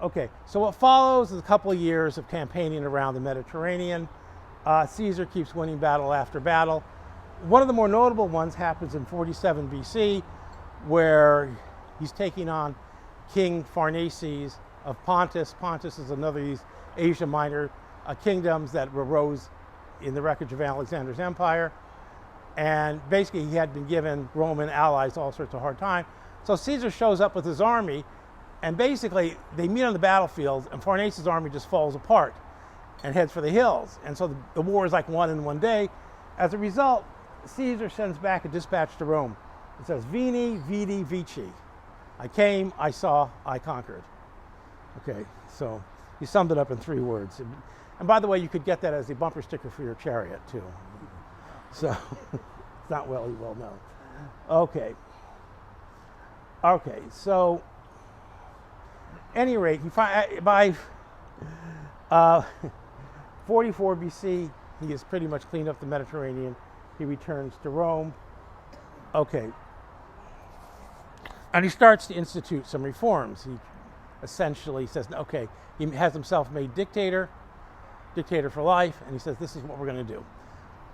Okay, so what follows is a couple of years of campaigning around the Mediterranean. Caesar keeps winning battle after battle. One of the more notable ones happens in 47 BC, where he's taking on King Pharnaces of Pontus. Pontus is another of these Asia Minor kingdoms that arose in the wreckage of Alexander's empire. And basically he had been given Roman allies all sorts of hard time. So Caesar shows up with his army, and basically they meet on the battlefield, and Pharnaces' army just falls apart and heads for the hills. And so the war is like won in one day. As a result, Caesar sends back a dispatch to Rome. It says, Veni Vidi Vici. I came, I saw, I conquered. Okay, so he summed it up in 3 words. And by the way, you could get that as a bumper sticker for your chariot too. So it's not well known. Okay. Okay, so any rate, by 44 BC, he has pretty much cleaned up the Mediterranean. He returns to Rome. Okay. And he starts to institute some reforms. He essentially says, okay, he has himself made dictator for life, and he says, this is what we're going to do.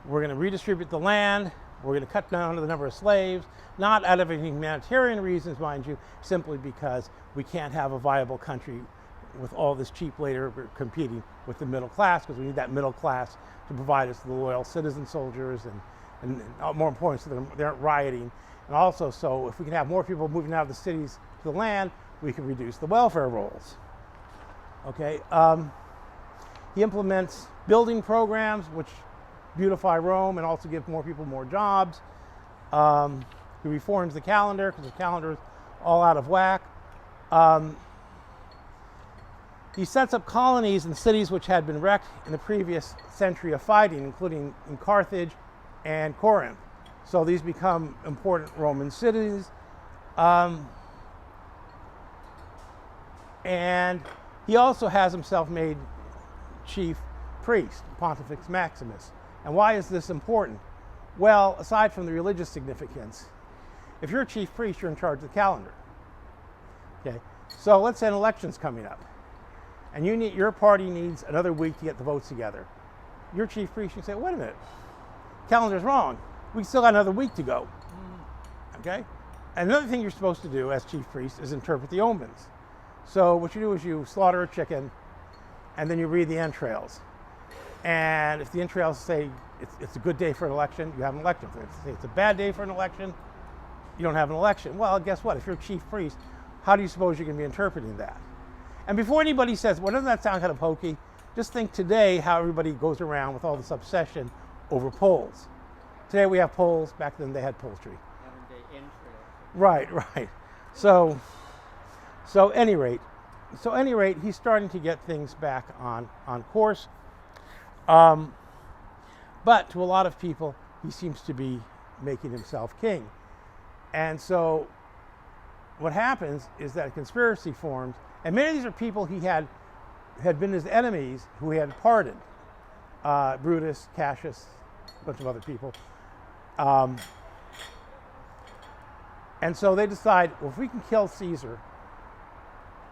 We're going to redistribute the land. We're going to cut down the number of slaves, not out of any humanitarian reasons, mind you, simply because we can't have a viable country with all this cheap labor competing with the middle class, because we need that middle class to provide us the loyal citizen soldiers and more important, so they aren't rioting. And also, so if we can have more people moving out of the cities to the land, we can reduce the welfare rolls. Okay. He implements building programs which beautify Rome and also give more people more jobs. He reforms the calendar because the calendar is all out of whack. He sets up colonies in cities which had been wrecked in the previous century of fighting, including in Carthage and Corinth. So these become important Roman cities. And he also has himself made chief priest, Pontifex Maximus. And why is this important? Well, aside from the religious significance, if you're a chief priest, you're in charge of the calendar. Okay, so let's say an election's coming up, and your party needs another week to get the votes together. You're chief priest, you say, wait a minute, calendar's wrong. We still got another week to go. Okay? And another thing you're supposed to do as chief priest is interpret the omens. So what you do is you slaughter a chicken, and then you read the entrails. And if the entrails say it's a good day for an election, you have an election. If they say it's a bad day for an election, you don't have an election. Well, guess what? If you're chief priest, how do you suppose you're going to be interpreting that? And before anybody says, well, doesn't that sound kind of hokey? Just think today how everybody goes around with all this obsession over polls. Today we have polls. Back then they had poultry. Right. So any rate, he's starting to get things back on course. But to a lot of people, he seems to be making himself king. And so what happens is that a conspiracy forms, and many of these are people he had been his enemies who he had pardoned. Brutus, Cassius, a bunch of other people. And so they decide, well, if we can kill Caesar,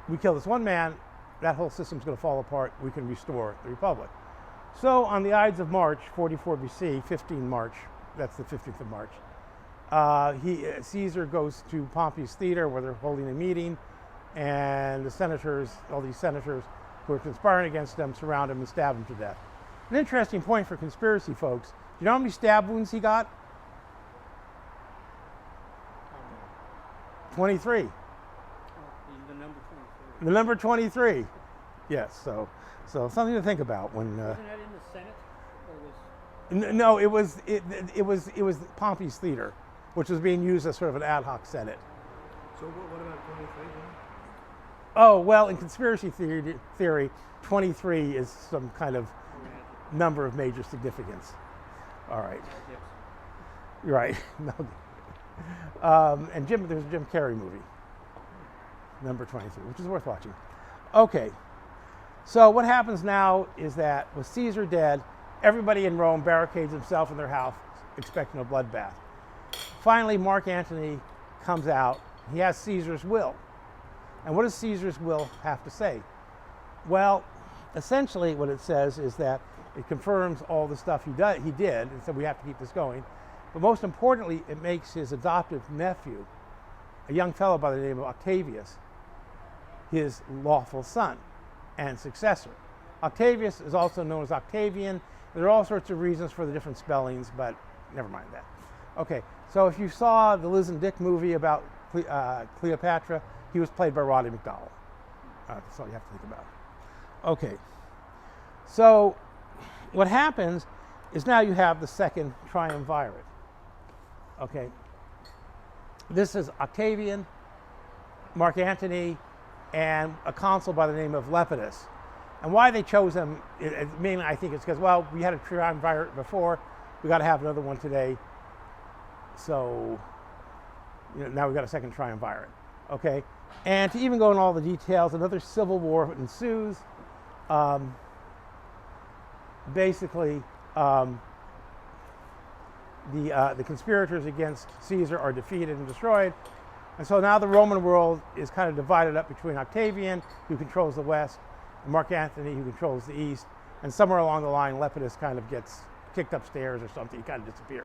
we kill this one man, that whole system's going to fall apart, we can restore the Republic. So on the Ides of March, 44 BC, 15 March, that's the 15th of March, Caesar goes to Pompey's theater where they're holding a meeting, and the senators, all these senators who are conspiring against him, surround him and stab him to death. An interesting point for conspiracy folks, do you know how many stab wounds he got? 23. The number 23. The number 23. Yes, so something to think about when. Wasn't that in the Senate? Or was... No, it was Pompey's theater, which was being used as sort of an ad hoc Senate. So what about 23? Oh well, in conspiracy theory, 23 is some kind of number of major significance. All right. Yes. You're right. No. And there's a Jim Carrey movie, number 23, which is worth watching. Okay. So what happens now is that with Caesar dead, everybody in Rome barricades himself in their house, expecting a bloodbath. Finally, Mark Antony comes out. He has Caesar's will. And what does Caesar's will have to say? Well, essentially what it says is that it confirms all the stuff he did, and said we have to keep this going. But most importantly, it makes his adoptive nephew, a young fellow by the name of Octavius, his lawful son and successor. Octavius is also known as Octavian. There are all sorts of reasons for the different spellings, but never mind that. Okay, so if you saw the Liz and Dick movie about Cleopatra, he was played by Roddy McDowall. That's all you have to think about. Okay, so what happens is now you have the second triumvirate. Okay, this is Octavian, Mark Antony, and a consul by the name of Lepidus. And why they chose him, mainly I think it's because, well, we had a triumvirate before, we got to have another one today, so now we've got a second triumvirate. Okay, and to even go into all the details, another civil war ensues. Basically, the conspirators against Caesar are defeated and destroyed, and so now the Roman world is kind of divided up between Octavian, who controls the west, and Mark Antony, who controls the east, and somewhere along the line, Lepidus kind of gets kicked upstairs or something. He kind of disappears.